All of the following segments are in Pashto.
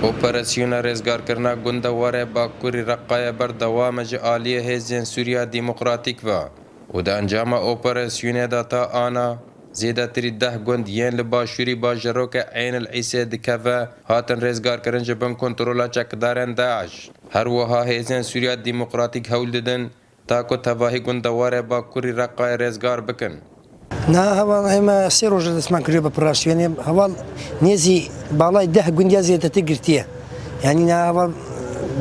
اپراسیون رزگارکرنا گندواره باکوری رقای بردوام جعالی هزین سوریا ديمقراطيك و ده انجام اپراسیون داتا آنا زیده تری 10 گند ین لباشوری باجروک عین العیسه دکوه هاتن رزگارکرن جبن کنترولا چکدارن داعش هر وها هزین سوریا ديمقراطيك هول ددن تاکو تواهی گندواره باکوری رقای رزگار بکن. نا هوا ما سيرو جد اسمان كريبا براسيوني هوا نيزي بالاي ده قنديا زي تقرتيه يعني نا هوا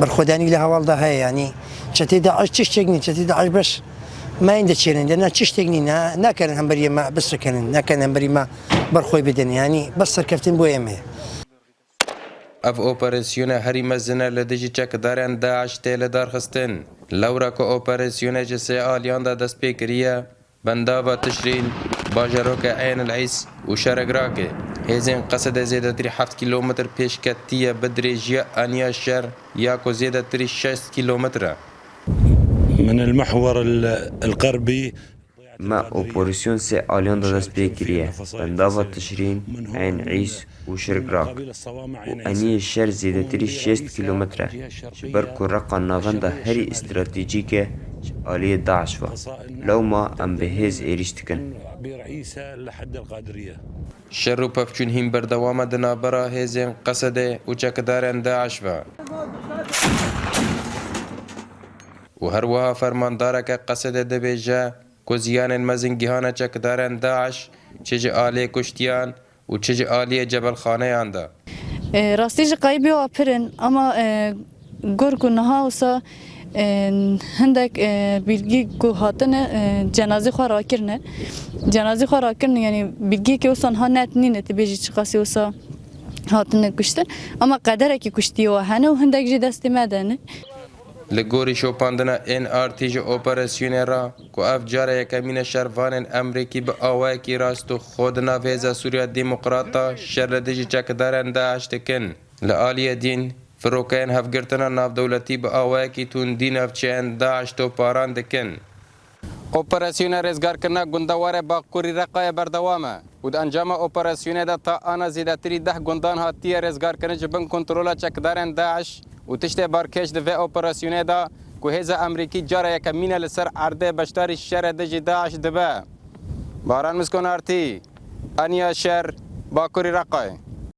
برخداني له هوا ده هي يعني شتي ده عش تشتغني شتي ده عش بس ما عندك شيء لأن تشتغني نا كان هم بري ما بس كان نا كان هم بري ما برخوي بدني يعني بس كفتين بويمه اف اپراسیون هری مزنه لدیجی چکدارن داعش تیل دارخستن لورا که اپراسیون جسه آلیان دا دست پیکریه بنداوا تشرين باجروك عين العيس وشرقراكي هزين قصد زيادة تري 7 كيلومتر بيش كتية بدري جيا انيا الشر ياكو زيادة تري 6 كيلومتر من المحور الغربي ما اوبوريسيون سي اليان دا دست بيكريه بنداوا تشرين عين عيس وشرقراك وانيا الشر زيادة تري 6 كيلومتر بركو رقا نافندا هري استراتيجيكي آلية داعش لو ما ام بهز ايريشتكن شر و پفچون هم بردوام دنابرا هزين قصده و چکدارن داعش و هر وها فرماندارك قصده دبيجا كوزيان مزنگيهانا چکدارن داعش چج آلية كشتيان و چج آلية جبل خانه ياندا راستيج قايبي واپرن اما گرگو نهاوسا هندك بيلجي كو هاتنا جنازي خو راكرنا جنازي خو راكرنا يعني بيلجي كي وصن هانت نين تبيجي تشخاصي وصا هاتنا كشتن اما قدرك كشتي وهنا وهندك جي دست مدن لگوری شوپاندنا این آرتیج اپراسیون را کو اف جاره یکمین شروان امریکی به آوای کی راستو خودنا ویزا سوریا ديمقراطا شر دیجی چکدارن داعش تکن لآلیه دین فروکین هفگرتنا ناف دولتی به آوای کی تون دین افچین داعش تو پاران دکن اپراسیون رزگار کرنا گندواره باقوری رقای بردوامه و انجام اپراسیون دا تا آنا زیدتری 10 گندان هاتیه رزگار کرن جبن کنترولا چکدارن داعش و تشت بارکش دوی اپراسیون دا که هزا امریکی جاره یکمینه لسر عرده بشتاری شر دجی داعش دبه باران مسکن آرتی انیا شر باقوری رقای